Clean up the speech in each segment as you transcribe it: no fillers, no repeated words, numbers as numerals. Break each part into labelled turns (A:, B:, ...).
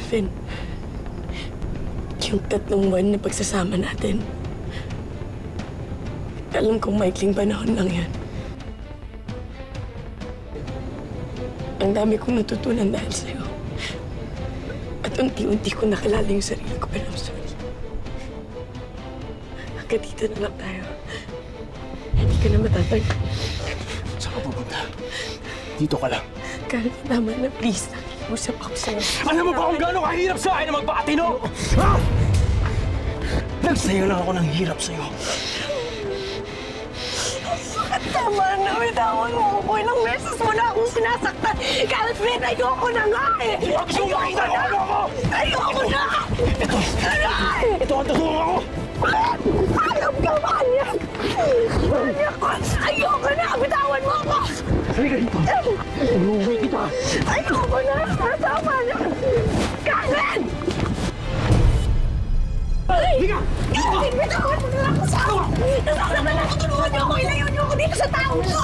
A: Calvin. Yung 3 buwan na pagsasama natin. Alam kong maikling panahon lang yan. Ang dami kong natutunan dahil sa'yo. At unti-unti ko nakilala yung sarili ko, pero I'm sorry. Hanggang dito na lang tayo. Hindi ka na matatag.
B: Saan ka pupunta? Dito ka lang.
A: Calvin, tama na, please. Nakikiusap ako sa'yo.
B: Alam mo ba kung gaano kahirap sa akin na magpakatino? Ha? Nagsayo lang ako ng hirap sa'yo.
A: Tama na, bitawan mo ako. Ilang beses mo na akong sinasaktan. Calvin, ayoko na nga eh! Ayoko na! Ayoko na!
B: Ito ang tutulong ako!
A: Alam ka, manyak! Manyak ko! Ayoko na! Bitawan mo ako!
B: Halika dito! Umuwi kita!
A: Ayoko na! Tama na! Calvin!
B: Halika!
A: Calvin, bitawan mo na lang ako sa ako! Nasasama na ako! Tulungan niyo ako! Ilayo niyo ako dito sa taong ko!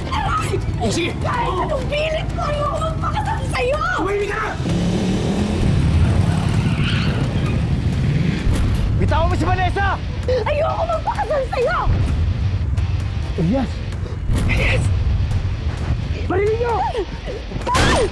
A: Aray!
B: Sige!
A: Kahit anong pilit ko! Ayoko magpakasal sa'yo!
B: Tumahimik ka na! Bitawan mo si Vanessa!
A: Ayoko magpakasal sa'yo!
B: Elias!
A: Yes!
B: Marilin niyo!
C: Balik!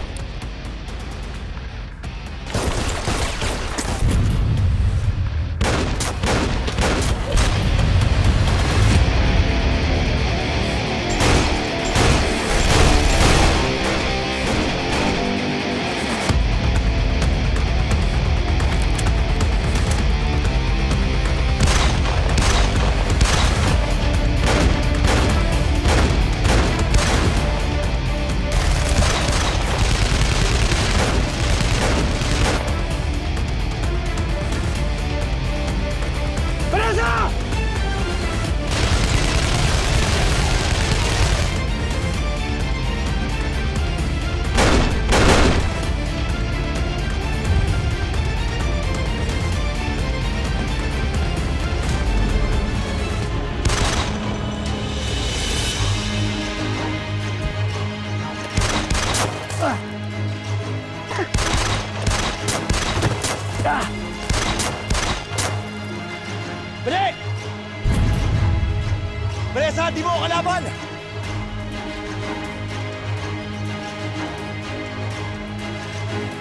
C: Vanessa, di mo ako kalaban!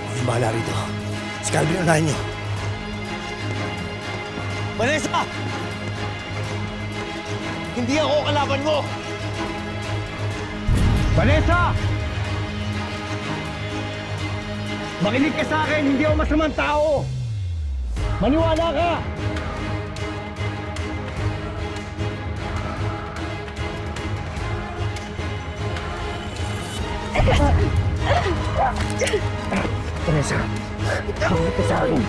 C: Ang bahala rito. Si Calvin, unahin niyo. Vanessa! Hindi ako kalaban mo!
B: Vanessa! Makinig ka sa akin, hindi ako masamang tao! Maniwala ka! Vanessa, makinig ka sa akin.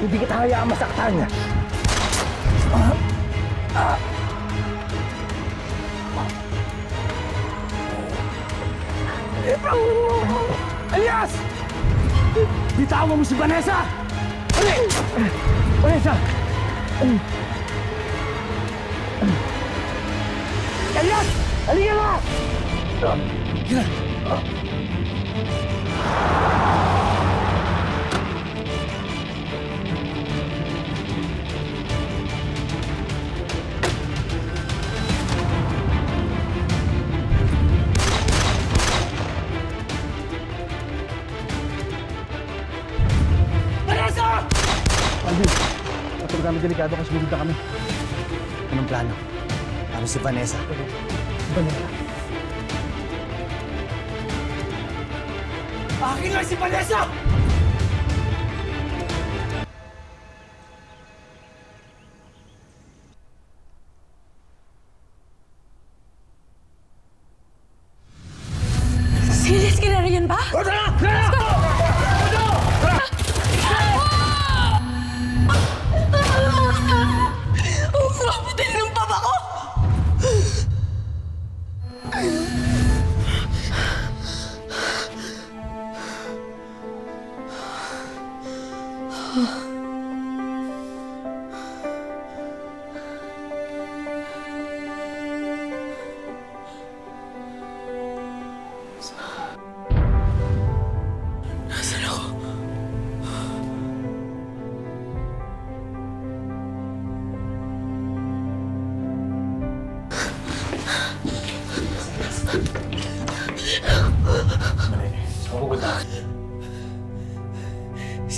B: Hindi kita hayaang masaktan. Elias! Bitawan mo si Vanessa! Vanessa! Elias! Halika na!
C: Kapag kami delikado kasi sumunod na kami. Anong plano? Ano si Vanessa?
B: Vanessa? Akin lang si Vanessa!
A: Serious ka na rin ba?
B: Tara! Tara!
A: Mamatay ng papa ko!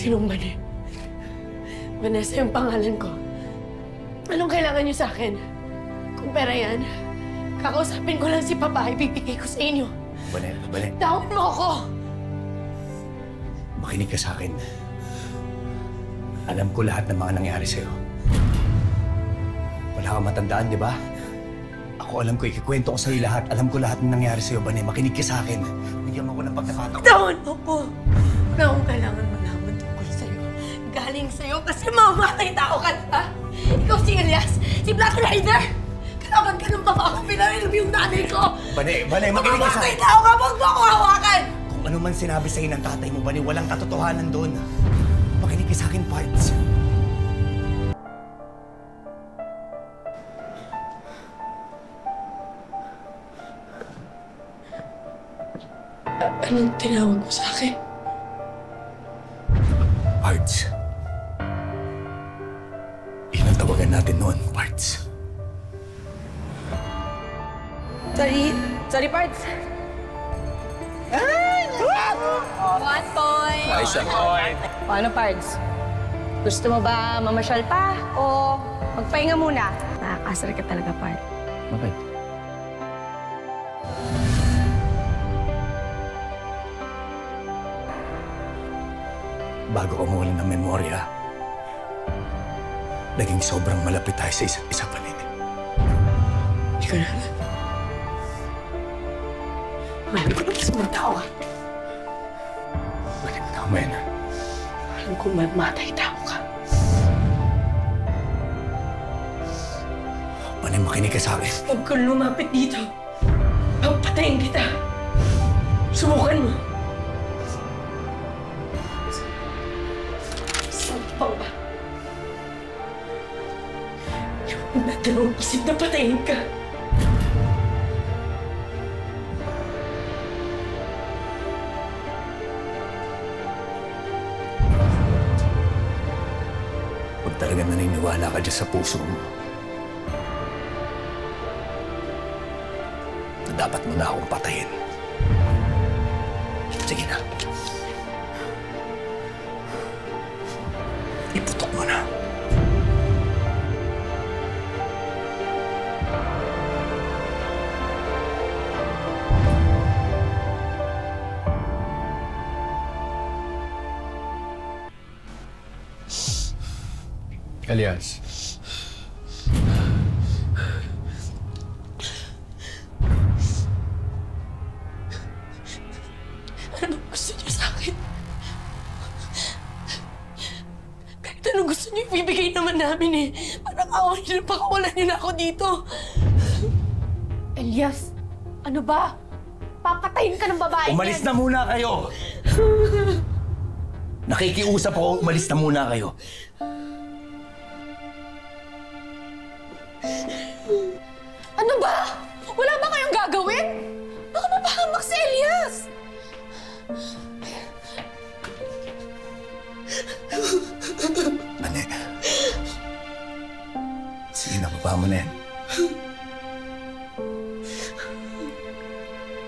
A: Sinong Mani? Vanessa yung pangalan ko. Anong kailangan niyo sa akin? Kung pera yan, kakausapin ko lang si Papa, ibibigay ko sa inyo.
B: Bane.
A: Tawad mo ako!
B: Makinig ka sa akin. Alam ko lahat ng mga nangyari sa'yo. Wala kang matandaan, di ba? Ako alam ko, ikikwento ko sa'yo lahat. Alam ko lahat ng nangyari sa'yo, Bane. Makinig ka sa akin. Bigyan mo ko ng pagkakataon.
A: Tawad mo po! Wala akong kailangan malaman tungkol sa'yo. Galing sa'yo kasi mamamatay tao ka, ha? Ikaw si Elias, si Black Rider! Kalaban ka ng baba ko, pinarilam yung nanay ko!
B: Bane, makinig ka sa
A: Mamamatay
B: akin.
A: tao ka, huwag mo ako hawakan!
B: Kung ano man sinabi sa'yo ng tatay mo, Bane, walang katotohanan doon. Makinig ka sa akin, Parts.
A: Anong tinawag mo sa akin?
B: Parts. Yun ang tawagan natin noon, Parts.
A: Sorry, Parts.
D: One point!
B: Ayos lang.
D: Paano, Pards? Gusto mo ba mamasyal pa o magpahinga muna? Nakakasar ka talaga, Pard.
C: Bakit?
B: Bago ka mawala ng memorya, naging sobrang malapit tayo sa isa't isa, Bane.
A: Ikaw na. Alam ko na mas mga tao ka.
B: Bane, tama yan.
A: Alam ko mamatay tao ka.
B: Bane, makinig ka sa akin.
A: Huwag kang lumapit dito. Papatayin kita. Subukan mo. Sampang ba? Yung nadalawang isip na patayin ka.
B: Huwag talaga naniniwala ka dyan sa puso mo. Na dapat mo na akong patayin. Sige na. Iputok mo na.
C: Elias.
A: Ano bang gusto niyo sa akin? Kahit anong gusto niyo, ibibigay naman namin eh. Parang awa niyo, pakawalan niyo na ako dito.
D: Elias, ano ba? Papatayin ka ng babae
B: Umalis na muna kayo! Nakikiusap ako, umalis na muna kayo.
D: Ano ba? Wala ba kayong gagawin? Baka mapahamak si Elias!
B: Ane. Sige na, baba mo na yan.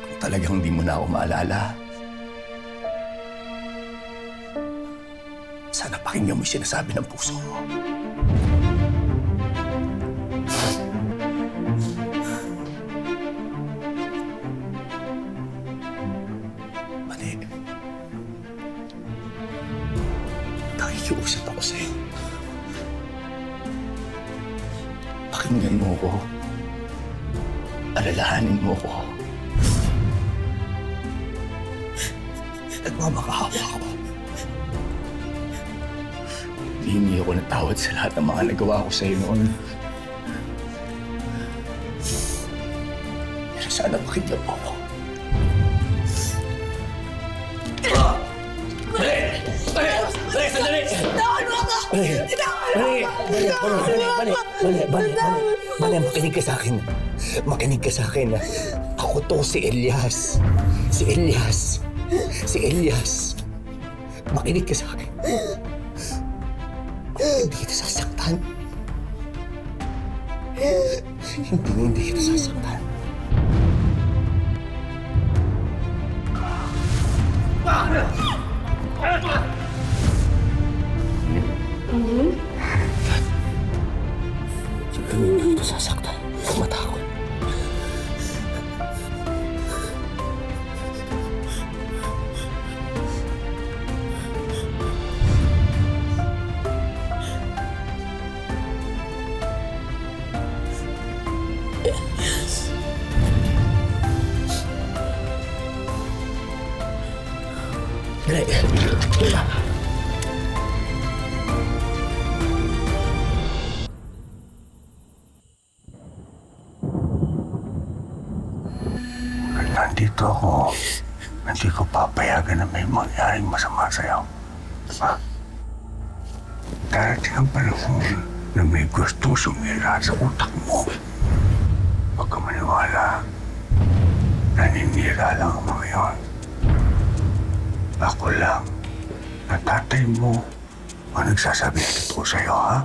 B: Kung talagang hindi mo na ako maalala, sana pakinggan mo yung sinasabi ng puso mo. Ane. Nakikiusap ako sa'yo. Pakinggan mo ko. Alalahanin mo ko. Nagmamakaawa ako. Hihingi ako ng tawad sa lahat ng mga nagawa ko sa'yo noon. Pero sana pakinggan mo ako. Sandali!
A: Tawad mo ako!
B: Bale, makinig ka sa akin. Makinig ka sa akin. Ako to si Elias. Si Elias. Si Elias. Makinig ka sa akin. Hindi kita sasaktan. Hindi kita sasaktan. masasaktan, matakot. Dali.
E: Nandito ako. Hindi ko papayagan na may mangyaring masama sa'yo. Ha? Darating ang panahon na may gustong sumira sa utak mo. Huwag ka maniwala. Naninira lang ang mga yun. Ako lang, na tatay mo ang nagsasabi ng totoo sa'yo, ha?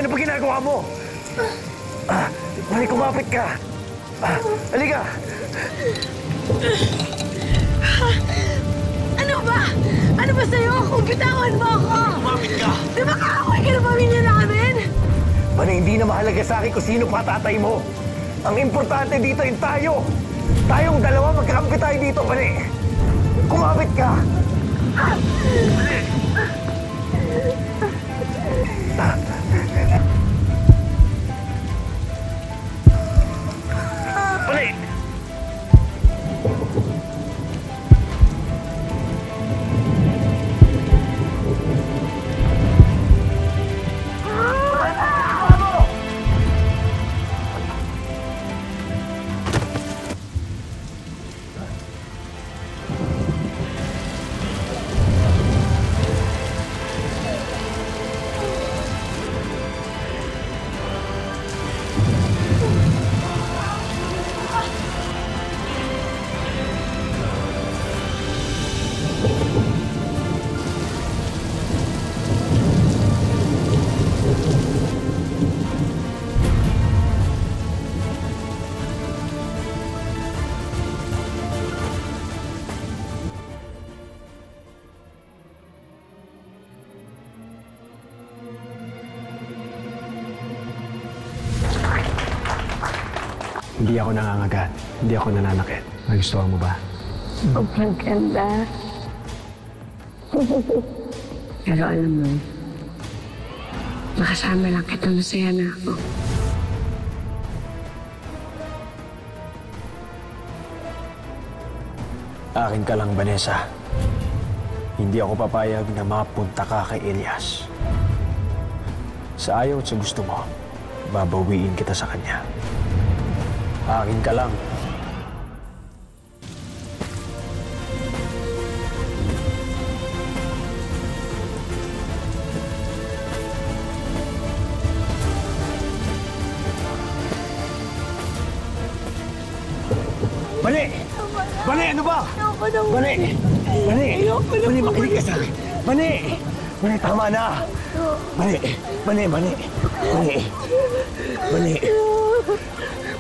B: Ano ba ginagawa mo? Mali, kumapit ka. Halika.
A: Ano ba? Ano ba sa'yo? Kung bitawan mo ako!
B: Kumapit ka.
A: Di ba kaaway ka ng pamilya namin?
B: Bane, hindi na mahalaga sa akin kung sino pa tatay mo. Ang importante dito ay tayo. Tayong dalawa, magkakampi tayo dito, Bane. Kumapit ka. Bane. Bane.
C: Hindi ako nangangagat. Hindi ako nananakit. Nagustuhan mo ba?
D: Sobrang ganda. Pero alam mo, makasama lang kita, masaya na ako.
C: Akin ka lang, Vanessa. Hindi ako papayag na mapunta ka kay Elias. Sa ayaw at sa gusto mo, babawiin kita sa kanya. Akin ka lang.
B: Bane! Bane, ano ba? Bane! Bane! Bane, makinig ka sa akin. Bane! Bane, tama na. Bane! Bane! Bane! Bane! Bane!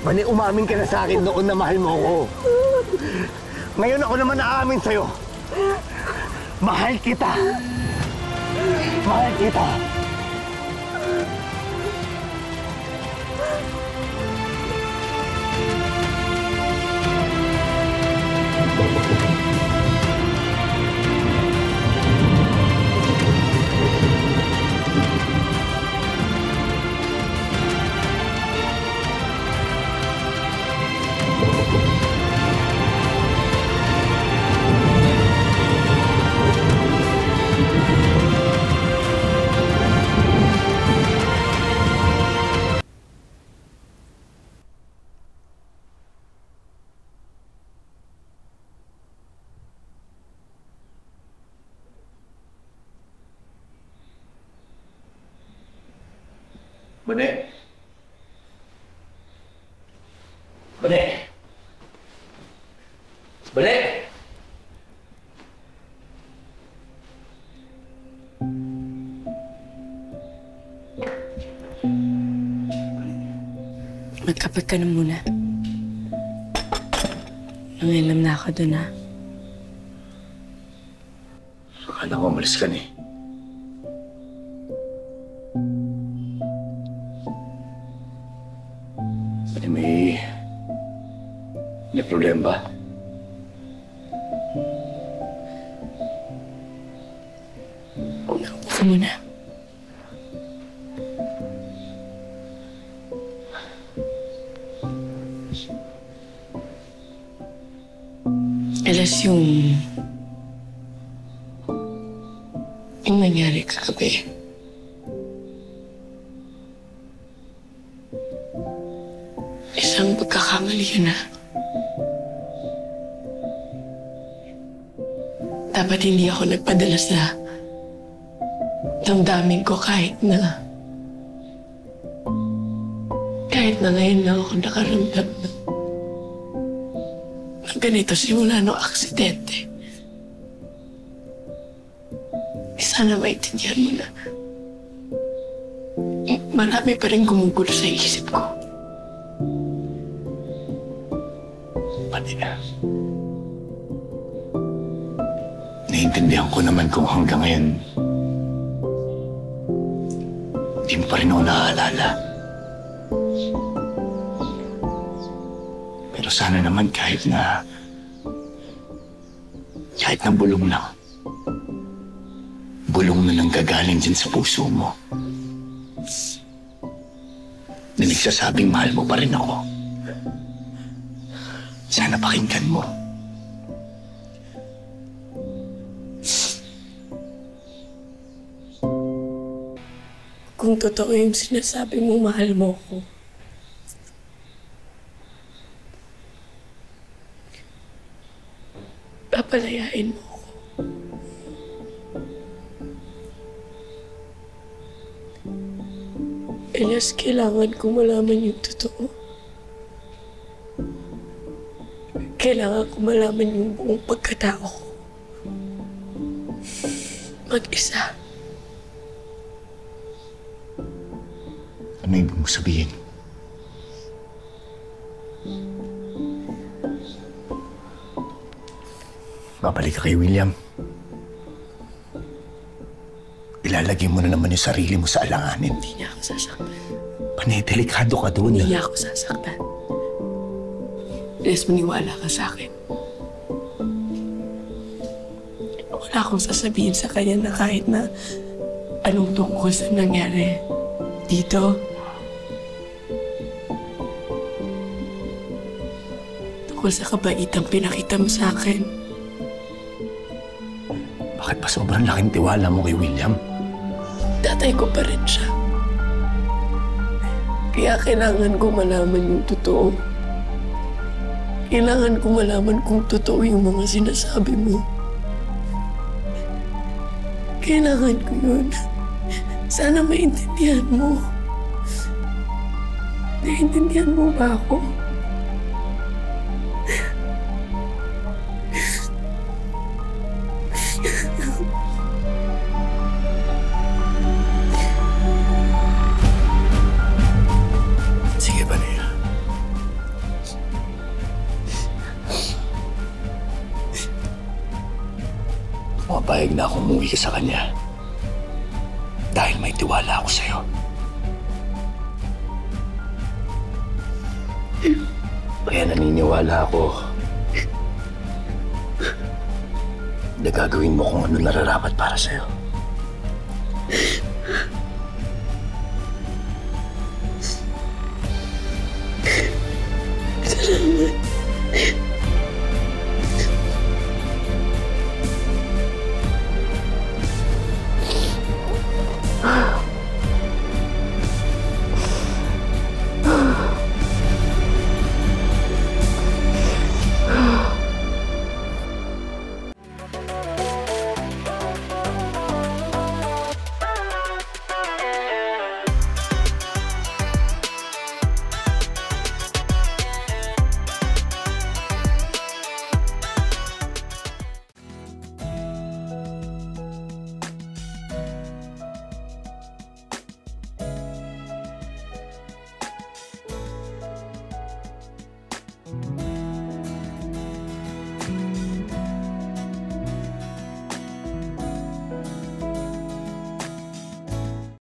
B: Bane, umamin ka na sa akin noon na mahal mo ako. Ngayon ako naman aamin sa'yo. Mahal kita. Mahal kita. Bane! Bane! Bane!
A: Magkapat ka na muna. Nangilam na ako dun, ha?
B: Akala ko umalis ka na eh. Bane, may problema ba?
A: Naupo ka muna. Alas yung nangyari kagabi. Isang pagkakamali yun, ha? Dapat hindi ako nagpadala sa damdamin ko kahit na ngayon lang ako nakaramdam na ganito simula nung aksidente. Sana maintindihan mo na marami pa rin gumugulo sa isip ko.
B: Pati na. Naiintindihan ko naman kung hanggang ngayon di mo pa rin ako naaalala. Pero sana naman kahit na bulong na nang gagaling dyan sa puso mo. Na nagsasabing mahal mo pa rin ako. Sana pakinggan mo.
A: Kung totoo yung sinasabi mo, mahal mo ko. Papalayain mo ako. Elias, kailangan ko malaman yung totoo. Kailangan ko malaman yung buong pagkatao ko. Mag-isa.
B: Ano ibig mo sabihin? Babalik ka kay William. Ilalagay mo na naman yung sarili mo sa alanganin.
A: Hindi niya ako sasaktan.
B: Panay, delikado ka doon.
A: Hindi niya ako sasaktan. Elias, maniwala ka sa akin. Wala akong sasabihin sa kanya na kahit na anong tungkol sa nangyari dito. Tungkol sa kabaitang pinakita mo sa akin.
B: Bakit pa sobrang laking tiwala mo kay William?
A: Tatay ko pa rin siya. Kaya kailangan ko malaman yung totoo. Kailangan ko malaman kung totoo yung mga sinasabi mo. Kailangan ko yun. Sana maintindihan mo. Naiintindihan mo ba ako?
B: Sige, Banea. Pumapayag na akong umuwi ka sa kanya. Dahil may tiwala ako sa'yo. Kaya naniniwala ako na gagawin mo kung ano nararapat para sa'yo.